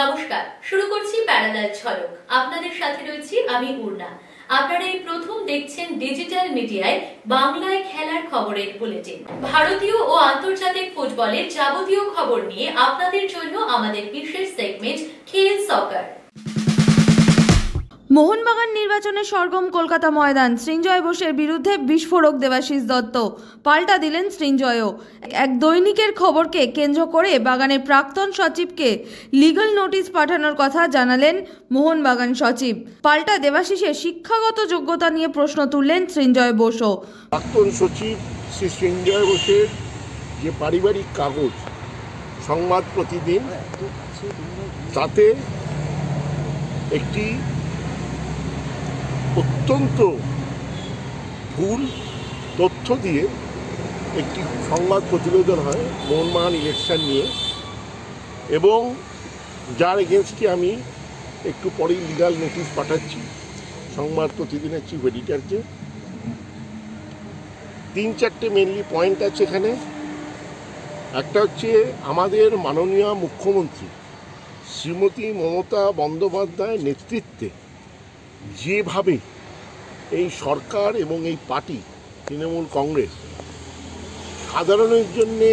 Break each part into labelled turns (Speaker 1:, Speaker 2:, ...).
Speaker 1: নমস্কার, শুরু করছি প্যারালাল ঝলক। আপনাদের সাথে রয়েছি আমি উর্না। আপনারা এই প্রথম দেখছেন ডিজিটাল মিডিয়ায় বাংলায় খেলার খবরের বুলেটিন। ভারতীয় ও আন্তর্জাতিক ফুটবলের যাবতীয় খবর নিয়ে আপনাদের জন্য আমাদের বিশেষ সেগমেন্ট খেল সকার।
Speaker 2: মোহনবাগান নির্বাচনে সরগম কলকাতা ময়দান। সৃঞ্জয় বোসের বিরুদ্ধে বিস্ফোরক দেবাশিস দত্ত, পাল্টা দিলেন সৃঞ্জয়ও। এক দৈনিকের খবরকে কেন্দ্র করে বাগানের প্রাক্তন সচিবকে লিগ্যাল নোটিশ পাঠানোর কথা জানালেন মোহনবাগান সচিব। পাল্টা দেবাশিসের শিক্ষাগত যোগ্যতা নিয়ে প্রশ্ন তুললেন সৃঞ্জয় বোসও।
Speaker 3: প্রাক্তন সচিব শ্রী সৃঞ্জয় বোসের যে পারিবারিক কাগজ সংবাদ প্রতিদিন, তাতে একটি অত্যন্ত ভুল তথ্য দিয়ে একটি সংবাদ প্রতিবেদন হয় মোহনবাগান ইলেকশন নিয়ে, এবং যার এগেনস্টে আমি একটু পরেই লিগাল নোটিশ পাঠাচ্ছি সংবাদ প্রতিদিনের চিফ এডিটরকে। 3-4টে মেনলি পয়েন্ট আছে এখানে। একটা হচ্ছে, আমাদের মাননীয় মুখ্যমন্ত্রী শ্রীমতী মমতা বন্দ্যোপাধ্যায়ের নেতৃত্বে যেভাবে এই সরকার এবং এই পার্টি তৃণমূল কংগ্রেস সাধারণের জন্যে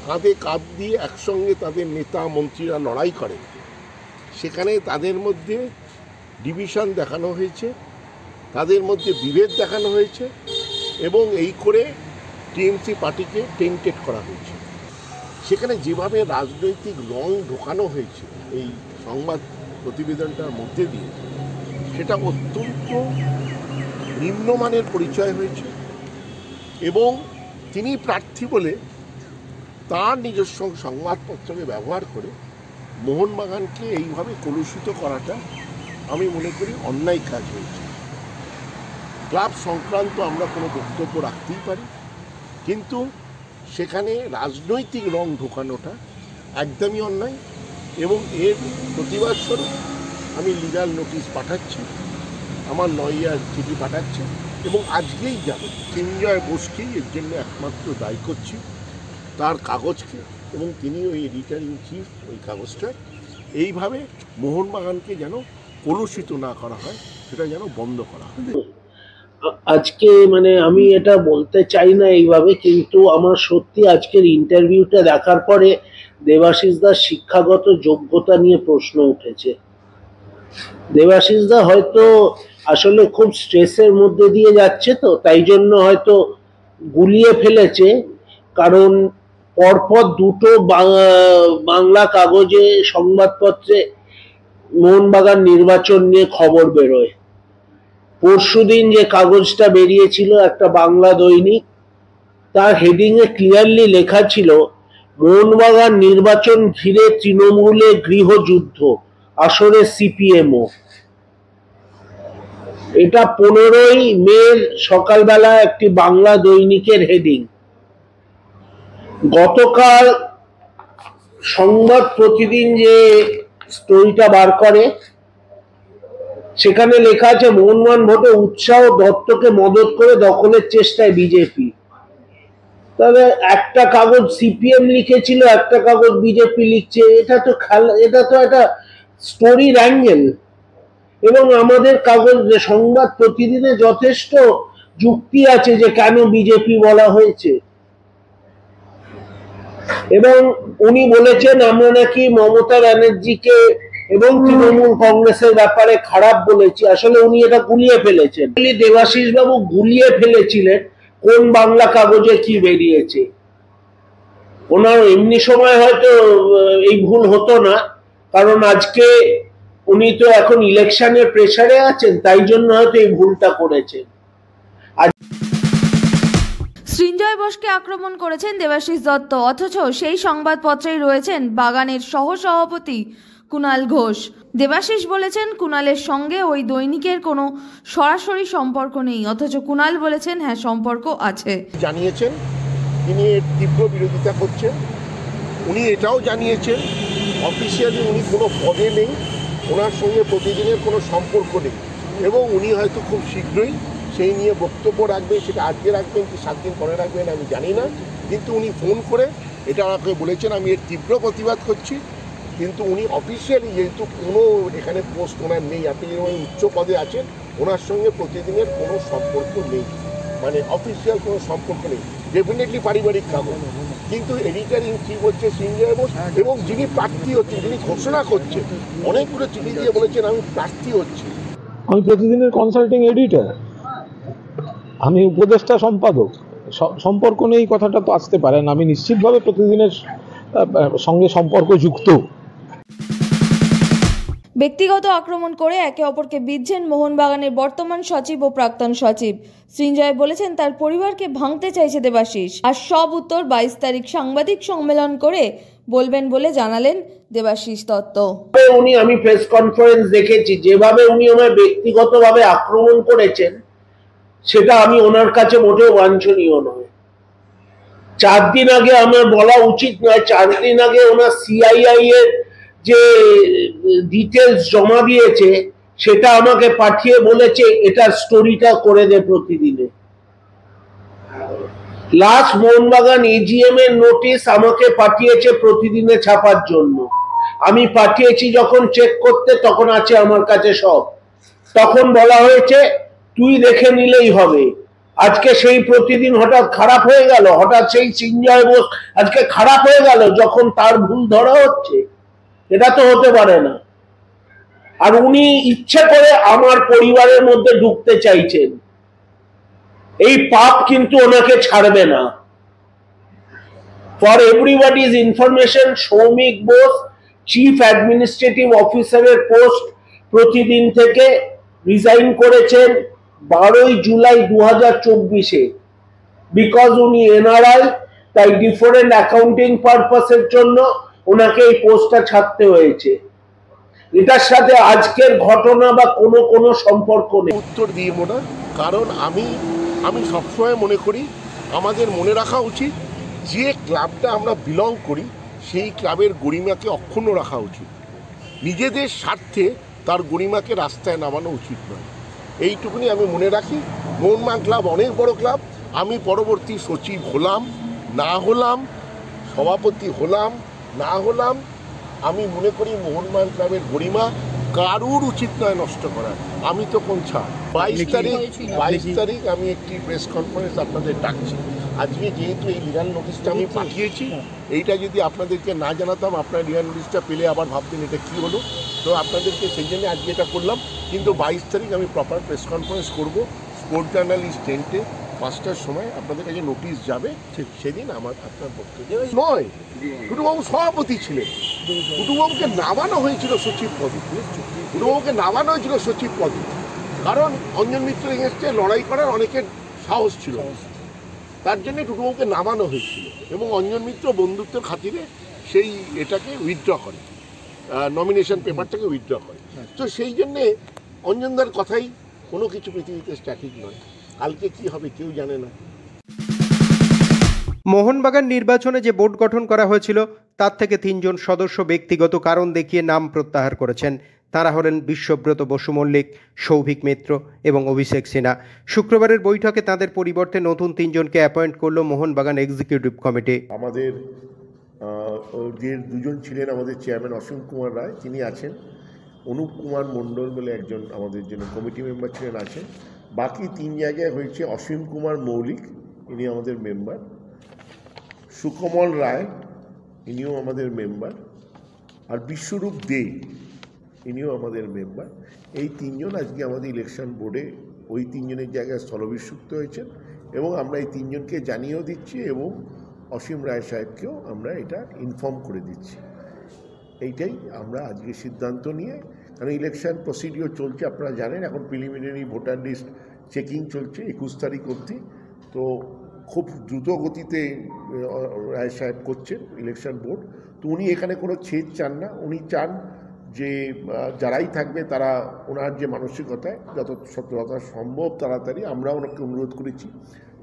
Speaker 3: কাঁধে কাঁধ দিয়ে একসঙ্গে তাদের নেতা মন্ত্রীরা লড়াই করে, সেখানে তাদের মধ্যে ডিভিশন দেখানো হয়েছে, তাদের মধ্যে বিভেদ দেখানো হয়েছে, এবং এই করে টিএমসি পার্টিকে টেন্টেড করা হয়েছে। সেখানে যেভাবে রাজনৈতিক রং ঢোকানো হয়েছে এই সংবাদ প্রতিবেদনটার মধ্যে দিয়ে, সেটা অত্যন্ত নিম্নমানের পরিচয় হয়েছে। এবং তিনি প্রার্থী বলে তার নিজস্ব সংবাদপত্রকে ব্যবহার করে মোহনবাগানকে এইভাবে কলুষিত করাটা আমি মনে করি অন্যায় কাজ হয়েছে। ক্লাব সংক্রান্ত আমরা কোনো বক্তব্য রাখতেই পারি, কিন্তু সেখানে রাজনৈতিক রং ঢোকানোটা একদমই অন্যায়, এবং এর প্রতিবাদ স্বরূপ আমি লিগাল নোটিশ পাঠাচ্ছি, আমার লয়ার চিঠি পাঠাচ্ছি, এবং আজকেই যাবে সৃঞ্জয় বোসকেই এর জন্য একমাত্র দায়ী করছি, তার কাগজকে, এবং তিনি ওই এডিটর ইন চিফ ওই কাগজটা এইভাবে মোহনবাগানকে যেন কলুষিত না করা হয়, সেটা যেন বন্ধ করা হয়।
Speaker 4: আজকে আমি এটা বলতে চাই না এইভাবে, কিন্তু আমার সত্যি আজকের ইন্টারভিউটা দেখার পরে দেবাশিস দার শিক্ষাগত যোগ্যতা নিয়ে প্রশ্ন উঠেছে। দেবাশিস দা হয়তো আসলে খুব স্ট্রেসের মধ্যে দিয়ে যাচ্ছে, তো তাই জন্য হয়তো গুলিয়ে ফেলেছে, কারণ পরপর দুটো বাংলা কাগজে সংবাদপত্রে মোহনবাগান নির্বাচন নিয়ে খবর বেরোয়। পরশুদিন যে কাগজটা বেরিয়েছিল, একটা বাংলা দৈনিক, তার হেডিংয়ে ক্লিয়ারলি লেখা ছিল, মোহনবাগান নির্বাচন ঘিরে তৃণমূলে গৃহযুদ্ধ, আসরে সিপিএমও। এটা 15ই মে সকালবেলা একটি বাংলা দৈনিকের হেডিং। গতকাল সংবাদ প্রতিদিন যে স্টোরিটা বার করে, সেখানে লেখা আছে, মোহনবাগান ভোটে উৎসাহ, দত্তকে মদত করে দখলের চেষ্টায় বিজেপি। তবে একটা কাগজ সিপিএম লিখেছিল, একটা কাগজ বিজেপি লিখছে। এটা তো একটা স্টোরির অ্যাঙ্গেল, এবং আমাদের কাগজ সংবাদ প্রতিদিনে যথেষ্ট যুক্তি আছে যে কেন বিজেপি বলা হয়েছে। এবং উনি বলেছেন, আমরা নাকি মমতা ব্যানার্জিকে এবং তৃণমূল কংগ্রেসের ব্যাপারে খারাপ বলেছি। আসলে উনি এটা গুলিয়ে ফেলেছেন। দেবাশিস বাবু গুলিয়ে ফেলেছিলেন কোন বাংলা কাগজে কি বেরিয়েছে। ওনার এমনি সময় হয়তো এই ভুল হতো না, কারণ আজকে উনি তো এখন ইলেকশনের প্রেসারে আছেন, তাই জন্য হয়তো এই ভুলটা করেছেন।
Speaker 2: সৃঞ্জয় বোসকে আক্রমণ করেছেন দেবাশিস দত্ত, অথচ সেই সংবাদপত্রেই রয়েছেন বাগানের সহসভাপতি কুণাল ঘোষ। দেবাশিস বলেছেন কুণালের সঙ্গে ওই দৈনিকের কোনো সরাসরি সম্পর্ক নেই, অথচ কুণাল বলেছেন হ্যাঁ সম্পর্ক আছে।
Speaker 3: জানিয়েছেন তিনি এর তীব্র বিরোধিতা করছেন। উনি এটাও জানিয়েছেন অফিসিয়ালি উনি কোনো পদে নেই, ওনার সঙ্গে প্রতিদিনের কোনো সম্পর্ক নেই, এবং উনি হয়তো খুব শীঘ্রই সেই নিয়ে বক্তব্য রাখবেন। সেটা আজকে রাখবেন কি 7 দিন পরে রাখবেন আমি জানি না, কিন্তু উনি ফোন করে এটা আমাকে বলেছেন। আমি এর তীব্র প্রতিবাদ করছি, কিন্তু উনি অফিসিয়ালি যেহেতু কোনো এখানে পোস্ট ওনার নেই, আপনি যেমন উচ্চ পদে আছেন, ওনার সঙ্গে প্রতিদিনের কোনো সম্পর্ক নেই, মানে অফিসিয়াল কোনো সম্পর্ক নেই। ডেফিনেটলি পারিবারিক কাগজ, কিন্তু এডিটার ইন চিফ হচ্ছে সৃঞ্জয় বোস, এবং যিনি প্রার্থী হচ্ছেন, যিনি ঘোষণা করছেন, অনেকগুলো চিঠি দিয়ে বলেছেন আমি প্রার্থী হচ্ছি।
Speaker 5: আমি প্রতিদিনের কনসাল্টিং এডিটর, আমি উপদেষ্টা সম্পাদক, সম্পর্ক নেই কথাটা তো আসতে পারে না। আমি নিশ্চিতভাবে প্রতিদিনের সঙ্গে সম্পর্ক যুক্ত।
Speaker 2: ব্যক্তিগত আক্রমণ করে একে অপরকে বিঁধছেন মোহনবাগানের বর্তমান সচিব ও প্রাক্তন সচিব। সৃঞ্জয় বলেছেন তার পরিবারকে ভাঙতে চাইছে দেবাশিস, আর সব উত্তর 22 তারিখ সাংবাদিক সম্মেলন করে বলবেন বলে জানালেন দেবাশিস দত্ত।
Speaker 4: আমি প্রেস কনফারেন্স দেখেছি, যেভাবে উনি আমায় ব্যক্তিগতভাবে আক্রমণ করেছেন সেটা আমি ওনার কাছে মোটেও বাঞ্ছনীয় নয়। 4 দিন আগে আমার বলা উচিত নয়, 4 দিন আগে ওনার সিআইআই এর যে ডিটেলস জমা দিয়েছে সেটা আমাকে পাঠিয়ে বলেছে এটার স্টোরিটা করে দে প্রতিদিনে। লাস্ট মোহনবাগান এজিএম এর নোটিশ আমাকে পাঠিয়েছে প্রতিদিনে ছাপার জন্য। আমি পাঠিয়েছি যখন চেক করতে, তখন আছে আমার কাছে সব। তখন বলা হয়েছে তুই দেখে নিলেই হবে। আজকে সেই প্রতিদিন হঠাৎ খারাপ হয়ে গেল, হঠাৎ সেই সৃঞ্জয় বোস আজকে খারাপ হয়ে গেল যখন তার ভুল ধরা হচ্ছে? এটা তো হতে পারে না। আর উনি ইচ্ছে করে আমার পরিবারের মধ্যে ঢুকতে চাইছেন, এই পাপ কিন্তু ওনাকে ছাড়বে না। For everybody's information, Soumik Bose chief administrative অফিসারের পোস্ট প্রতিদিন থেকে রিজাইন করেছেন 12 জুলাই 2024-এ। বিকজ উনি এনআরআই, তাই ডিফারেন্ট অ্যাকাউন্টিং পারপাসের জন্য ওনাকে এই পোস্টটা ছাড়তে হয়েছে। এটার সাথে আজকের ঘটনা বা কোনো সম্পর্ক নেই।
Speaker 3: উত্তর দিব না, কারণ আমি সবসময় মনে করি আমাদের মনে রাখা উচিত যে ক্লাবটা আমরা বিলং করি সেই ক্লাবের গরিমাকে অক্ষুণ্ণ রাখা উচিত। নিজেদের স্বার্থে তার গরিমাকে রাস্তায় নামানো উচিত নয়, এইটুকুনি আমি মনে রাখি। মোহনবাগান ক্লাব অনেক বড় ক্লাব। আমি পরবর্তী সচিব হলাম না হলাম, সভাপতি হলাম না হলাম, আমি মনে করি মোহনবাগান ক্লাবের গরিমা কারুর উচিত নয় নষ্ট করার। আমি তো কোন ছাড় 22 তারিখ আমি একটি প্রেস কনফারেন্স আপনাদের ডাকছি। আজকে যেহেতু এই লিগাল নোটিশটা আমি পাঠিয়েছি, এইটা যদি আপনাদেরকে না জানাতাম, আপনার লিগাল নোটিশটা পেলে আবার ভাবতেন এটা কী হলো। তো আপনাদেরকে সেই জন্য আজকে এটা করলাম। কিন্তু 22 তারিখ আমি প্রপার প্রেস কনফারেন্স করব স্পোর্ট জার্নালিস্ট টেন্টে 5টার সময় আপনাদের কাছে নোটিশ যাবে। সেদিন আপনার বক্তব্য নয়, টুটুবাবু সভাপতি ছিলেন, টুটুবাবুকে নামানো হয়েছিল সচিব পদে, টুটুবাবুকে নামানো হয়েছিল সচিব পদে, কারণ অঞ্জন মিত্র এগেন্স্টে লড়াই করার অনেকের সাহস ছিল, তার জন্য টুটুবাবুকে নামানো হয়েছিল। এবং অঞ্জন মিত্র বন্ধুত্বের খাতিরে সেই এটাকে উইথড্র করে, নমিনেশন পেপারটাকে উইথড্র করে। তো সেই জন্যে অঞ্জনদার কথাই কোনো কিছু পৃথিবীতে স্ট্যাটিক নয়, কালকে কি হবে কেউ জানে না।
Speaker 6: মোহনবাগান নির্বাচনে যে বোর্ড গঠন করা হয়েছিল তার থেকে 3 জন সদস্য ব্যক্তিগত কারণ দেখিয়ে নাম প্রত্যাহার করেছেন। তারা হলেন বিশ্বব্রত বসু মল্লিক, সৌভিক মিত্র এবং অভিষেক সিনহা। শুক্রবারের বৈঠকে তাদের পরিবর্তে নতুন 3 জনকে অ্যাপয়েন্ট করল মোহনবাগান এক্সিকিউটিভ কমিটি।
Speaker 3: আমাদের যে 2 জন ছিলেন, আমাদের চেয়ারম্যান অসীম কুমার রায়, তিনি আছেন। অনুপ কুমার মণ্ডল বলে একজন আমাদের জন্য কমিটি মেম্বার ছিলেন, আছেন। বাকি 3 জায়গায় হয়েছে অসীম কুমার মৌলিক, ইনি আমাদের মেম্বার, সুকমল রায়, ইনিও আমাদের মেম্বার, আর বিশ্বরূপ দে, ইনিও আমাদের মেম্বার। এই 3 জন আজকে আমাদের ইলেকশন বোর্ডে ওই 3 জনের জায়গায় স্থলভিষিক্ত হয়েছেন, এবং আমরা এই 3 জনকে জানিয়েও দিচ্ছি এবং অসীম রায় সাহেবকেও আমরা এটা ইনফর্ম করে দিচ্ছি। এইটাই আমরা আজকে সিদ্ধান্ত নিয়ে, কারণ ইলেকশন প্রসিডিওর চলছে, আপনারা জানেন। এখন প্রিলিমিনারি ভোটার লিস্ট চেকিং চলছে 21 তারিখ অবধি। তো খুব দ্রুত গতিতে রায় সাহেব করছেন ইলেকশন বোর্ড। তো উনি এখানে কোনো ছেদ চান না, উনি চান যে যারাই থাকবে তারা ওনার যে মানসিকতায় যত সম্ভব তাড়াতাড়ি, আমরা ওনাকে অনুরোধ করেছি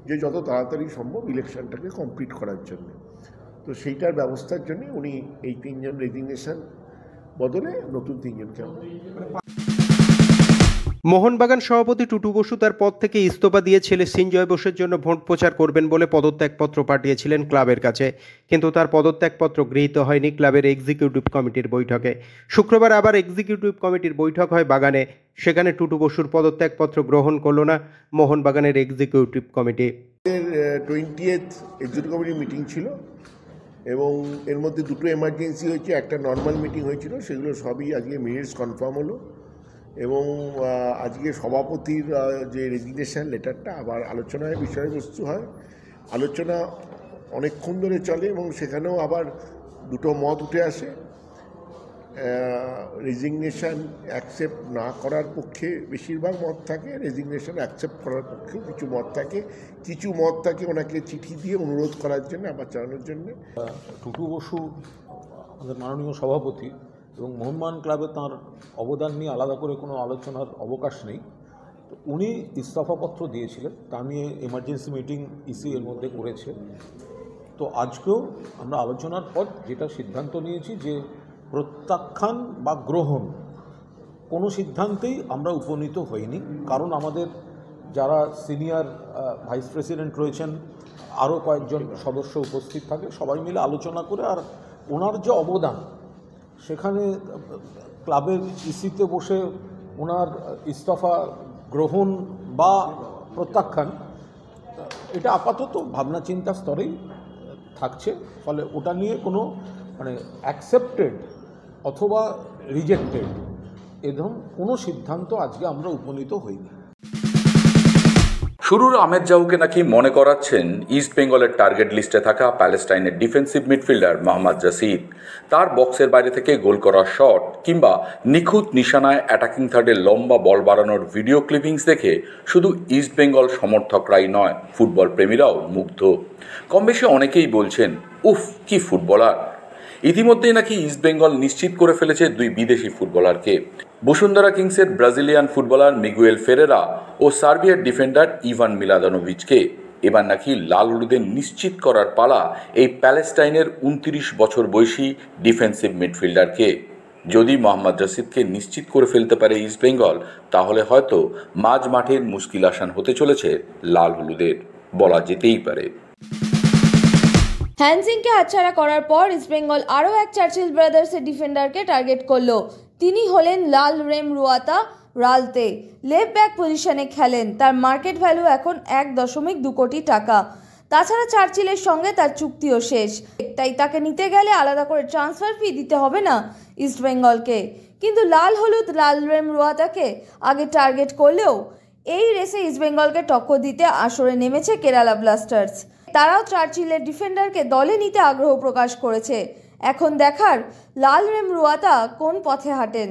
Speaker 3: যে যত তাড়াতাড়ি সম্ভব ইলেকশনটাকে কমপ্লিট করার জন্য। তো সেইটার ব্যবস্থার জন্য উনি এই 3 জন রেজিগনেশন বদলে নতুন 3 জনকে
Speaker 6: মোহনবাগান সভাপতি টুটু বসু তার পদ থেকে ইস্তফা দিয়ে ছেলে সৃঞ্জয় বোসের জন্য ভোট প্রচার করবেন বলে পদত্যাগপত্র পাঠিয়েছিলেন ক্লাবের কাছে, কিন্তু তার পদত্যাগপত্র গৃহীত হয়নি ক্লাবের এক্সিকিউটিভ কমিটির বৈঠকে। শুক্রবার আবার এক্সিকিউটিভ কমিটির বৈঠক হয় বাগানে, সেখানে টুটু বসুর পদত্যাগপত্র গ্রহণ করল না মোহনবাগানের executive committee.
Speaker 3: 20th executive committee meeting ছিল এবং এর মধ্যে দুটো এমার্জেন্সি হয়েছে, একটা নর্মাল মিটিং হয়েছিল, সেগুলো সবই আজকে মিনিটস কনফার্ম হলো এবং আজকে সভাপতির যে রেজিগনেশন লেটারটা আবার আলোচনায় বিষয়বস্তু হয়। আলোচনা অনেকক্ষণ ধরে চলে এবং সেখানেও আবার দুটো মত উঠে আসে। রেজিগনেশন অ্যাকসেপ্ট না করার পক্ষে বেশিরভাগ মত থাকে, রেজিগনেশন অ্যাকসেপ্ট করার পক্ষে কিছু মত থাকে, কিছু মত থাকে ওনাকে চিঠি দিয়ে অনুরোধ করার জন্য, আবার চালানোর জন্য।
Speaker 5: টুটু বসু আমাদের মাননীয় সভাপতি এবং মোহনবাগান ক্লাবে তাঁর অবদান নিয়ে আলাদা করে কোনো আলোচনার অবকাশ নেই। তো উনি ইস্তফাপত্র দিয়েছিলেন, তা নিয়ে এমার্জেন্সি মিটিং ইসি এর মধ্যে করেছে। তো আজকেও আমরা আলোচনার পর যেটা সিদ্ধান্ত নিয়েছি যে প্রত্যাখ্যান বা গ্রহণ কোনো সিদ্ধান্তেই আমরা উপনীত হইনি, কারণ আমাদের যারা সিনিয়র ভাইস প্রেসিডেন্ট রয়েছেন, আরও কয়েকজন সদস্য উপস্থিত থাকে, সবাই মিলে আলোচনা করে আর ওনার যে অবদান সেখানে ক্লাবের ইসিতে বসে ওনার ইস্তফা গ্রহণ বা প্রত্যাখ্যান এটা আপাতত ভাবনা চিন্তা স্তরেই থাকছে। ফলে ওটা নিয়ে কোনো মানে অ্যাকসেপ্টেড অথবা রিজেক্টেড এরকম কোনো সিদ্ধান্ত আজকে আমরা উপনীত হইনি।
Speaker 7: শুরুর আহমেদ জাহুকে নাকি মনে করাচ্ছেন ইস্ট বেঙ্গলের টার্গেট লিস্টে থাকা প্যালেস্টাইনের ডিফেন্সিভ মিডফিল্ডার মোহাম্মদ জাসিদ। তার বক্সের বাইরে থেকে গোল করা শট কিংবা নিখুঁত নিশানায় অ্যাটাকিং থার্ডে লম্বা বল বাড়ানোর ভিডিও ক্লিপিংস দেখে শুধু ইস্ট বেঙ্গল সমর্থকরাই নয়, ফুটবল প্রেমীরাও মুগ্ধ। কম বেশি অনেকেই বলছেন, উফ কি ফুটবলার। ইতিমধ্যেই নাকি ইস্ট বেঙ্গল নিশ্চিত করে ফেলেছে দুই বিদেশি ফুটবলারকে, বসুন্ধরা কিংসের ব্রাজিলিয়ান ফুটবলার মিগুয়েল ফেরেরা ও সার্বিয়ার ডিফেন্ডার ইভান মিলাদানোভিচকে। এবার নাকি লাল হলুদের নিশ্চিত করার পালা এই প্যালেস্টাইনের 29 বছর বয়সী ডিফেন্সিভ মিডফিল্ডারকে। যদি মোহাম্মদ জাসিদকে নিশ্চিত করে ফেলতে পারে ইস্ট বেঙ্গল, তাহলে হয়তো মাঝ মাঠের মুশকিল আসান হতে চলেছে লাল হলুদের, বলা যেতেই পারে।
Speaker 2: হ্যানসিংকে হাতছাড়া করার পর ইস্টবেঙ্গল আরও এক চার্চিল ব্রাদার্সের ডিফেন্ডারকে টার্গেট করলো। তিনি হলেন লাল রেম রুয়াতা রালতে। লেফট ব্যাক পজিশনে খেলেন, তার মার্কেট ভ্যালু এখন 1.2 কোটি টাকা। তাছাড়া চার্চিলের সঙ্গে তার চুক্তিও শেষ, তাই তাকে নিতে গেলে আলাদা করে ট্রান্সফার ফি দিতে হবে না ইস্টবেঙ্গলকে। কিন্তু লাল হলুদ লাল রেম রুয়াতাকে আগে টার্গেট করলেও এই রেসে ইস্টবেঙ্গলকে টক্কর দিতে আসরে নেমেছে কেরালা ব্লাস্টার্স। তারাও চার্চিলের ডিফেন্ডারকে দলে নিতে আগ্রহ প্রকাশ করেছে। এখন দেখার লাল রেম রুয়াতা কোন পথে হাঁটেন।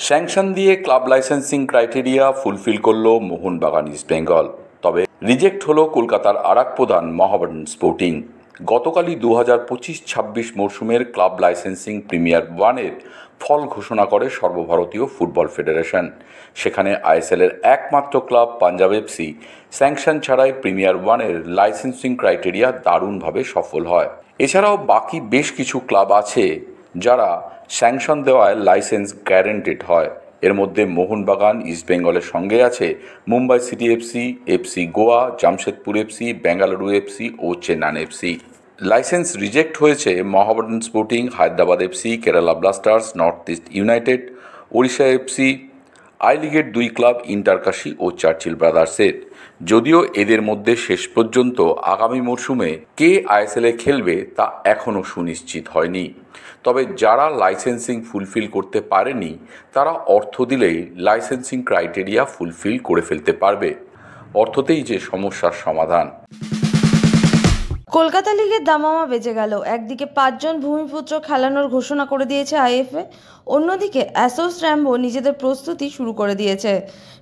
Speaker 7: স্যাংশন দিয়ে ক্লাব লাইসেন্সিং ক্রাইটেরিয়া ফুলফিল করলো মোহনবাগান ইস্ট বেঙ্গল, তবে রিজেক্ট হলো কলকাতার আরেক প্রধান মোহামেডান স্পোর্টিং। গতকালই 2025-26 মরশুমের ক্লাব লাইসেন্সিং প্রিমিয়ার 1-এর ফল ঘোষণা করে সর্বভারতীয় ফুটবল ফেডারেশন। সেখানে আইএসএলের একমাত্র ক্লাব পাঞ্জাব এফসি স্যাংশন ছাড়াই প্রিমিয়ার 1-এর লাইসেন্সিং ক্রাইটেরিয়া দারুণভাবে সফল হয়। এছাড়াও বাকি বেশ কিছু ক্লাব আছে যারা স্যাংশন দেওয়ায় লাইসেন্স গ্যারেন্টেড হয়। এর মধ্যে মোহনবাগান ইস্ট বেঙ্গলের সঙ্গে আছে Mumbai City FC, FC Goa, Jamshedpur FC, Bengaluru FC ও চেন্নাই এফসি। লাইসেন্স রিজেক্ট হয়েছে Mohammedan Sporting, Hyderabad FC, Kerala Blasters, North East United, Odisha FC, I লিগের 2 ক্লাব ইন্টারকাশি ও চার্চিল ব্রাদার্সের। যদিও এদের মধ্যে শেষ পর্যন্ত আগামী মরশুমে কে আইএসএলে খেলবে তা এখনও সুনিশ্চিত হয়নি। তবে যারা লাইসেন্সিং ফুলফিল করতে পারেনি তারা অর্থ দিলেই লাইসেন্সিং ক্রাইটেরিয়া ফুলফিল করে ফেলতে পারবে। অর্থতেই যে সমস্যার সমাধান।
Speaker 2: কলকাতা লিগের দামামা বেজে গেল। একদিকে 5 জন ভূমিপুত্র খেলানোর ঘোষণা করে দিয়েছে আইএফএ, অন্যদিকে অ্যাসোস র্যাম্বো নিজেদের প্রস্তুতি শুরু করে দিয়েছে।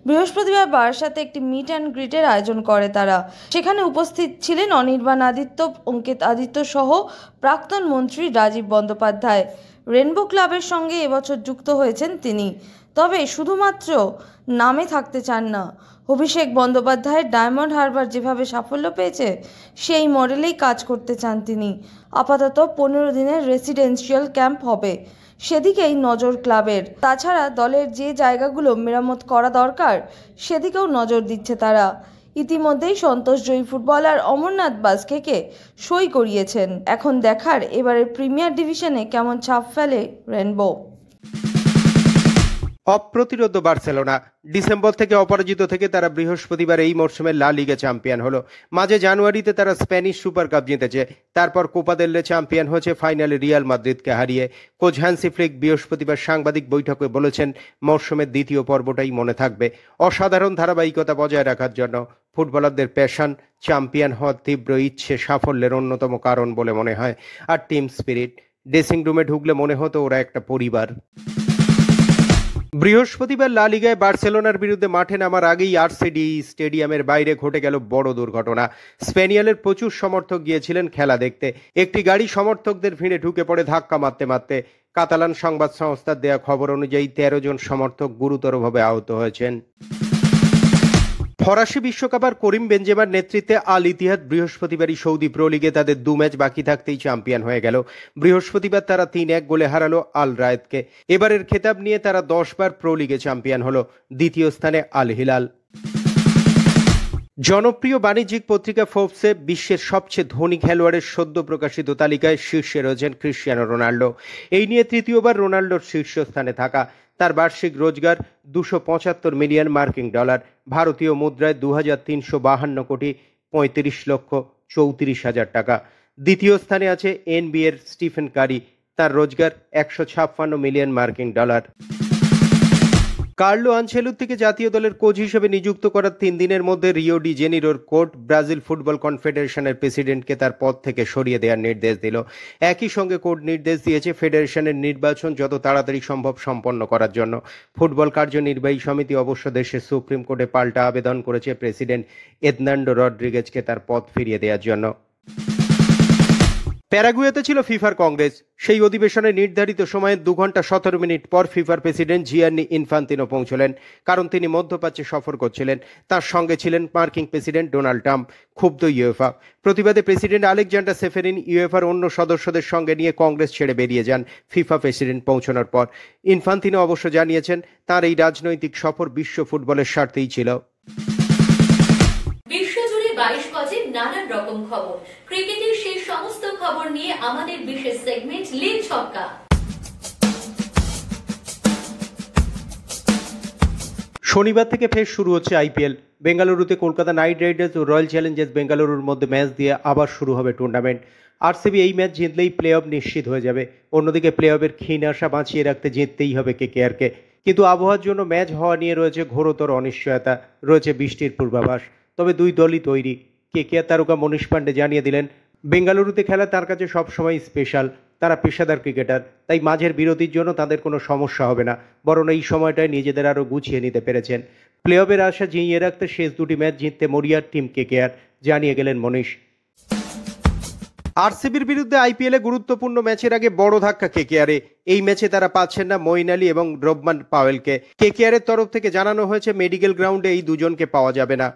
Speaker 2: বৃহস্পতিবার বারাসাতে একটি মিট অ্যান্ড গ্রিটের আয়োজন করে তারা। সেখানে উপস্থিত ছিলেন অনির্বাণ আদিত্য, অঙ্কিত আদিত্য সহ প্রাক্তন মন্ত্রী রাজীব বন্দ্যোপাধ্যায়। রেনবো ক্লাবের সঙ্গে এবছর যুক্ত হয়েছেন তিনি, তবে শুধুমাত্র নামে থাকতে চান না, অভিষেক বন্দ্যোপাধ্যায়ের ডায়মন্ড হারবার যেভাবে সাফল্য পেয়েছে সেই মডেলেই কাজ করতে চান তিনি। আপাতত 15 দিনের রেসিডেন্সিয়াল ক্যাম্প হবে, সেদিকেই নজর ক্লাবের। তাছাড়া দলের যে জায়গাগুলো মেরামত করা দরকার সেদিকেও নজর দিচ্ছে তারা। ইতিমধ্যেই সন্তোষজয়ী ফুটবলার অমরনাথ বাস্কেকে সই করিয়েছেন। এখন দেখার এবারের প্রিমিয়ার ডিভিশনে কেমন ছাপ ফেলে রেনবো।
Speaker 6: অপ্রতিরোধ্য বার্সেলোনা ডিসেম্বর থেকে অপরাজিত থেকে তারা বৃহস্পতিবার এই মরশুমে লা লিগে চ্যাম্পিয়ন হলো। মাঝে জানুয়ারিতে তারা স্প্যানিশ সুপার কাপ জিতেছে, তারপর কোপা দেল রে চ্যাম্পিয়ন হয়েছে, ফাইনালে রিয়াল মাদ্রিদকে হারিয়ে। কোচ হ্যান্সি ফ্লিক বৃহস্পতিবার সাংবাদিক বৈঠকে বলেছেন, মরশুমের দ্বিতীয় পর্বটাই মনে থাকবে। অসাধারণ ধারাবাহিকতা বজায় রাখার জন্য ফুটবলারদের প্যাশন, চ্যাম্পিয়ন হওয়ার তীব্র ইচ্ছে সাফল্যের অন্যতম কারণ বলে মনে হয়। আর টিম স্পিরিট, ড্রেসিং রুমে ঢুকলে মনে হতো ওরা একটা পরিবার। বৃহস্পতিবার লা লিগায় বার্সেলোনার বিরুদ্ধে মাঠে নামার আগেই আরসিডি স্টেডিয়ামের বাইরে ঘটে গেল বড় দুর্ঘটনা। স্পেনিয়ালের প্রচুর সমর্থক গিয়েছিলেন খেলা দেখতে। একটি গাড়ি সমর্থকদের ভিড়ে ঢুকে পড়ে ধাক্কা মারতে মারতে। কাতালান সংবাদ সংস্থার দেয়া খবর অনুযায়ী 13 জন সমর্থক গুরুতরভাবে আহত হয়েছেন। ফরাসি বিশ্বকাপার করিম বেনজেমার নেতৃত্বে আল ইতিহাদ বৃহস্পতিবারই সৌদি প্রো লিগে তাদের 2 ম্যাচ বাকি থাকতেই চ্যাম্পিয়ন হয়ে গেল। বৃহস্পতিবার তারা 3-1 গোলে হারালো আল রায়েদকে। এবারের খেতাব নিয়ে তারা 10 বার প্রো লিগে চ্যাম্পিয়ন হলো। দ্বিতীয় স্থানে আল হিলাল। জনপ্রিয় বাণিজ্যিক পত্রিকা ফোর্বসে বিশ্বের সবচেয়ে ধনী খেলোয়াড়ের সদ্য প্রকাশিত তালিকায় শীর্ষে রয়েছেন ক্রিশ্চিয়ানো রোনাল্ডো। এই নিয়ে তৃতীয়বার রোনাল্ডোর শীর্ষস্থানে থাকা। তার বার্ষিক রোজগার 275 মিলিয়ন মার্কিন ডলার, ভারতীয় মুদ্রায় 2352 কোটি 35 লক্ষ 34 হাজার টাকা। দ্বিতীয় স্থানে আছে এনবিএর স্টিফেন কারি, তার রোজগার 156 মিলিয়ন মার্কিন ডলার। কার্লো আনচেলত্তিকে জাতীয় দলের কোচ হিসেবে নিযুক্ত করার 3 দিনের মধ্যে রিও ডি জেনিরোর কোর্ট ব্রাজিল ফুটবল কনফেডারেশনের প্রেসিডেন্টকে তার পদ থেকে সরিয়ে দেওয়ার নির্দেশ দিল। একই সঙ্গে কোর্ট নির্দেশ দিয়েছে ফেডারেশনের নির্বাচন যত তাড়াতাড়ি সম্ভব সম্পন্ন করার জন্য। ফুটবল কার্যনির্বাহী সমিতি অবশ্য দেশের সুপ্রিম কোর্টে পাল্টা আবেদন করেছে প্রেসিডেন্ট এদনান্ডো রড্রিগেজকে তার পদ ফিরিয়ে দেওয়ার জন্য। প্যারাগুয়েতে ছিল ফিফার কংগ্রেস। সেই অধিবেশনে নির্ধারিত সময়ে 2 ঘন্টা 17 মিনিট পর ফিফার প্রেসিডেন্ট জিয়ান্নি ইনফান্তিনো পৌঁছলেন, কারণ তিনি মধ্যপ্রাচ্যে সফর করছিলেন। তার সঙ্গে ছিলেন মার্কিন প্রেসিডেন্ট ডোনাল্ড ট্রাম্প। ক্ষুব্ধ ইউএফা। প্রতিবাদে প্রেসিডেন্ট আলেকজান্ডার সেফেরিন ইউএফার অন্য সদস্যদের সঙ্গে নিয়ে কংগ্রেস ছেড়ে বেরিয়ে যান ফিফা প্রেসিডেন্ট পৌঁছানোর পর। ইনফান্তিনো অবশ্য জানিয়েছেন তার এই রাজনৈতিক সফর বিশ্ব ফুটবলের স্বার্থেই ছিল।
Speaker 1: বিশ্বজুড়ে 22 গজে নানান রকম খবর, ক্রিকেটের সেই সমস্ত খবর নিয়ে আমাদের বিশেষ সেগমেন্ট লীগ ছক্কা।
Speaker 6: শনিবার থেকে ফের শুরু হচ্ছে আইপিএল। বেঙ্গালুরুতে কলকাতা নাইট রাইডার্স ও রয়্যাল চ্যালেঞ্জার্স বেঙ্গালুরুর মধ্যে ম্যাচ দিয়ে আবার শুরু হবে টুর্নামেন্ট। আরসিবি এই ম্যাচ জিতলেই প্লে অফ নিশ্চিত হয়ে যাবে। অন্যদিকে প্লে অফের ক্ষীণ আশা বাঁচিয়ে রাখতে জিততেই হবে কেকেআরকে। কিন্তু আবহাওয়ার জন্য ম্যাচ হওয়া নিয়ে রয়েছে ঘোরতর অনিশ্চয়তা, রয়েছে বৃষ্টির পূর্বাভাস। তবে দুই দলই তৈরি। কেকেআর তারকা মনীষ পান্ডে জানিয়ে দিলেন, বেঙ্গালুরুতে খেলা তার কাছে সবসময় স্পেশাল। তারা পেশাদার ক্রিকেটার, তাই মাঝের বিরতির জন্য তাদের কোনো সমস্যা হবে না, বরং এই সময়টায় নিজেদের আরও গুছিয়ে নিতে পেরেছেন। প্লে অফের আশা জিইয়ে রাখতে শেষ 2টি ম্যাচ জিততে মরিয়ার টিম কেকেআর, জানিয়ে গেলেন মনীষ। আরসিবির বিরুদ্ধে আইপিএলে গুরুত্বপূর্ণ ম্যাচের আগে বড় ধাক্কা কেকেআরে। এই ম্যাচে তারা পাচ্ছেন না মঈন আলী এবং রোবমান পাওয়েলকে। কেকেআরের তরফ থেকে জানানো হয়েছে মেডিকেল গ্রাউন্ডে এই দুজনকে পাওয়া যাবে না।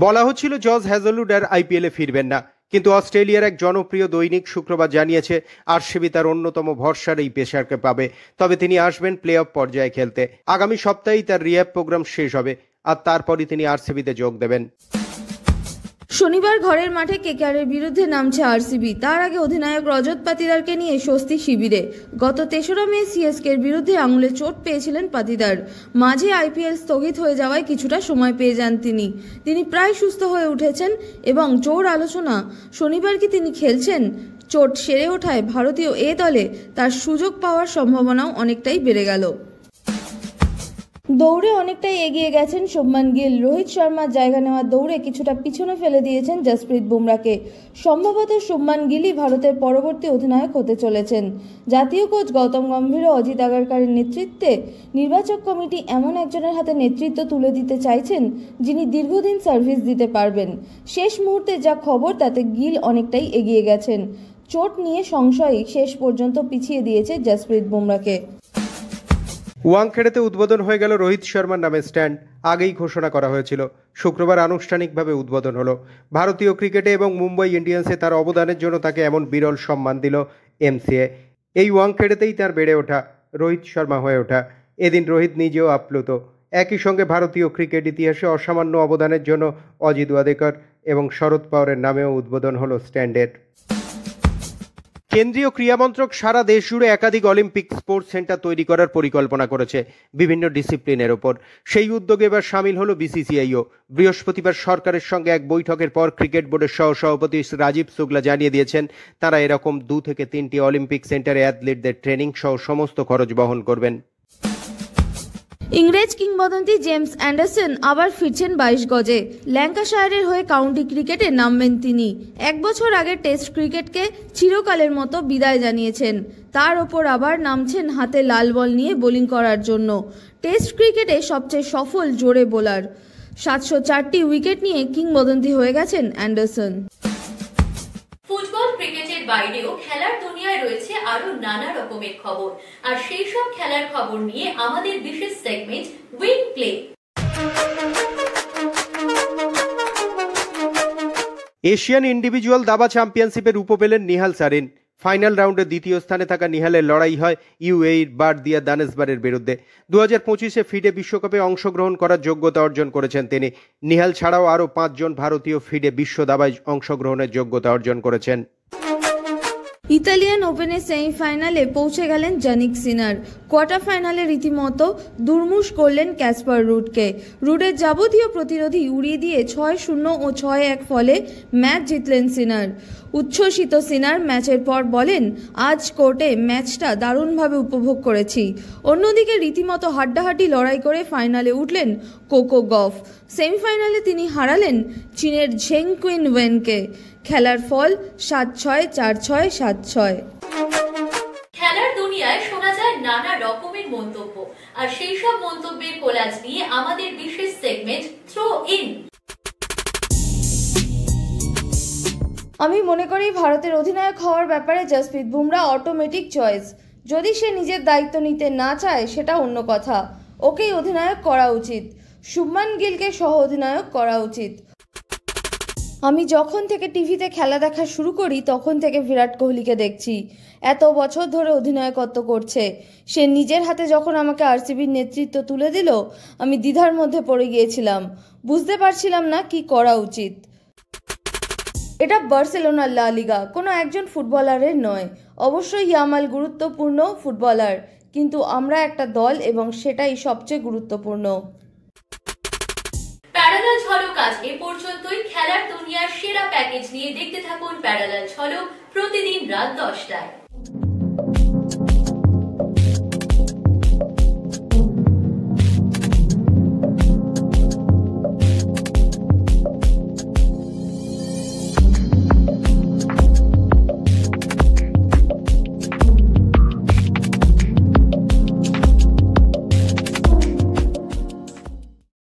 Speaker 6: বলা হচ্ছিল জর্জ হ্যাজলউড আর আইপিএলে ফিরবেন না, কিন্তু অস্ট্রেলিয়ার এক জনপ্রিয় দৈনিক শুক্রবার জানিয়েছে আরসিবি তার অন্যতম ভরসার এই পেসারকে পাবে। তবে তিনি আসবেন প্লে অফ পর্যায়ে খেলতে। আগামী সপ্তাহেই তার রিহ্যাব প্রোগ্রাম শেষ হবে, আর তারপরই তিনি আরসিবিতে যোগ দেবেন।
Speaker 2: শনিবার ঘরের মাঠে কেকেআরের বিরুদ্ধে নামছে আরসিবি। তার আগে অধিনায়ক রজত পাতিদারকে নিয়ে স্বস্তি শিবিরে। গত 3রা মে সিএসকের বিরুদ্ধে আঙুলে চোট পেয়েছিলেন পাতিদার। মাঝে আইপিএল স্থগিত হয়ে যাওয়ায় কিছুটা সময় পেয়ে যান তিনি প্রায় সুস্থ হয়ে উঠেছেন এবং জোর আলোচনা শনিবার কি তিনি খেলছেন। চোট সেরে ওঠায় ভারতীয় এ দলে তার সুযোগ পাওয়ার সম্ভাবনাও অনেকটাই বেড়ে গেল। দৌড়ে অনেকটাই এগিয়ে গেছেন শুভমান গিল। রোহিত শর্মার জায়গা নেওয়া দৌড়ে কিছুটা পিছনে ফেলে দিয়েছেন জসপ্রীত বুমরাকে। সম্ভবত শুভমান গিলই ভারতের পরবর্তী অধিনায়ক হতে চলেছেন। জাতীয় কোচ গৌতম গম্ভীর ও অজিত আগারকারের নেতৃত্বে নির্বাচক কমিটি এমন একজনের হাতে নেতৃত্ব তুলে দিতে চাইছেন যিনি দীর্ঘদিন সার্ভিস দিতে পারবেন। শেষ মুহূর্তে যা খবর তাতে গিল অনেকটাই এগিয়ে গেছেন। চোট নিয়ে সংশয় শেষ পর্যন্ত পিছিয়ে দিয়েছে জসপ্রীত বুমরাকে।
Speaker 6: ওয়াংখেড়েতে উদ্বোধন হয়ে গেল রোহিত শর্মার নামে স্ট্যান্ড। আগেই ঘোষণা করা হয়েছিল, শুক্রবার আনুষ্ঠানিকভাবে উদ্বোধন হলো। ভারতীয় ক্রিকেটে এবং মুম্বাই ইন্ডিয়ান্সে তার অবদানের জন্য তাকে এমন বিরল সম্মান দিল এমসিএ। এই ওয়াংখেড়েতেই তার বেড়ে ওঠা, রোহিত শর্মা হয়ে ওঠা। এদিন রোহিত নিজেও আপ্লুত। একই সঙ্গে ভারতীয় ক্রিকেট ইতিহাসে অসামান্য অবদানের জন্য অজিত ওয়াদেকর এবং শরদ পাওয়ারের নামেও উদ্বোধন হলো স্ট্যান্ডের। কেন্দ্রীয় ক্রীড়ামন্ত্রক সারা দেশ জুড়ে একাধিক অলিম্পিক স্পোর্টস সেন্টার তৈরি করার পরিকল্পনা করেছে বিভিন্ন ডিসিপ্লিনের ওপর। সেই উদ্যোগে এবার সামিল হলো বিসিসিআইও। বৃহস্পতিবার সরকারের সঙ্গে এক বৈঠকের পর ক্রিকেট বোর্ডের সহসভাপতি রাজীব শুক্লা জানিয়ে দিয়েছেন, তারা এরকম 2 থেকে 3টি অলিম্পিক সেন্টারে অ্যাথলিটদের ট্রেনিং সহ সমস্ত খরচ বহন করবেন।
Speaker 2: ইংরেজ কিংবদন্তি জেমস অ্যান্ডারসন আবার ফিরছেন 22 গজে। ল্যাঙ্কাশায়ারের হয়ে কাউন্টি ক্রিকেটে নামবেন তিনি। 1 বছর আগে টেস্ট ক্রিকেটকে চিরকালের মতো বিদায় জানিয়েছেন। তার ওপর আবার নামছেন হাতে লাল বল নিয়ে বোলিং করার জন্য। টেস্ট ক্রিকেটে সবচেয়ে সফল জোরে বোলার। 704টি উইকেট নিয়ে কিংবদন্তি হয়ে গেছেন অ্যান্ডারসন।
Speaker 1: ফুটবল ক্রিকেটের বাইরেও খেলার দুনিয়ায় রয়েছে আরো নানা রকমের খবর, আর সেই সব খেলার খবর নিয়ে আমাদের বিশেষ segment wing play.
Speaker 6: Asian individual দাবা চ্যাম্পিয়নশিপে রূপো পেলেন নিহাল সারিন। ফাইনাল রাউন্ডে দ্বিতীয় স্থানে থাকা নিহালের লড়াই হয় ইউএইর বারদিয়া দানেশবারের বিরুদ্ধে। 2025-এ ফিডে বিশ্বকাপে অংশগ্রহণ করার যোগ্যতা অর্জন করেছেন তিনি। নিহাল ছাড়াও আরও 5 জন ভারতীয় ফিডে বিশ্ব দাবায় অংশগ্রহণের যোগ্যতা অর্জন করেছেন।
Speaker 2: ইতালিয়ান ওপেনের সেমিফাইনালে পৌঁছে গেলেন জানিক সিনার। কোয়ার্টার ফাইনালে রীতিমতো দুর্মুশ করলেন ক্যাসপার রুডকে। রুডের যাবতীয় প্রতিরোধী উড়িয়ে দিয়ে 6-0 ও 6-1 ফলে ম্যাচ জিতলেন সিনার। উচ্ছ্বসিত সিনার ম্যাচের পর বলেন, আজ কোর্টে ম্যাচটা দারুণভাবে উপভোগ করেছি। অন্যদিকে রীতিমতো হাড্ডাহাড্ডি লড়াই করে ফাইনালে উঠলেন কোকো গফ। সেমিফাইনালে তিনি হারালেন চীনের ঝেং কুইন ওয়েনকে। খেলার ফল 7-6, 4-6, 7-6।
Speaker 1: খেলার দুনিয়ায় শোনা যায় নানা রকমের মন্তব্য, আর সেই সব মন্তব্যের কোলাজ নিয়ে আমাদের বিশেষ সেগমেন্ট থ্রো ইন।
Speaker 2: আমি মনে করি ভারতের অধিনায়ক হওয়ার ব্যাপারে জসপ্রীত বুমরা অটোমেটিক চয়েস। যদি সে নিজের দায়িত্ব নিতে না চায় সেটা অন্য কথা, ওকেই অধিনায়ক করা উচিত। শুভমান গিলকে সহ অধিনায়ক করা উচিত। আমি যখন থেকে টিভিতে খেলা দেখা শুরু করি তখন থেকে বিরাট কোহলিকে দেখছি। এত বছর ধরে অধিনায়কত্ব করছে। সে নিজের হাতে যখন আমাকে আরসিবির নেতৃত্ব তুলে দিল, আমি দ্বিধার মধ্যে পড়ে গিয়েছিলাম। বুঝতে পারছিলাম না কি করা উচিত। এটা বার্সেলোনার লা লিগা, কোনো একজন ফুটবলারের নয়। অবশ্যই ইয়ামাল গুরুত্বপূর্ণ ফুটবলার, কিন্তু আমরা একটা দল এবং সেটাই সবচেয়ে গুরুত্বপূর্ণ।
Speaker 1: প্যারালাল ঝলক আজ এ পর্যন্তই। খেলার দুনিয়ার সেরা প্যাকেজ নিয়ে দেখতে থাকুন প্যারালাল ঝলক প্রতিদিন রাত 10টায়।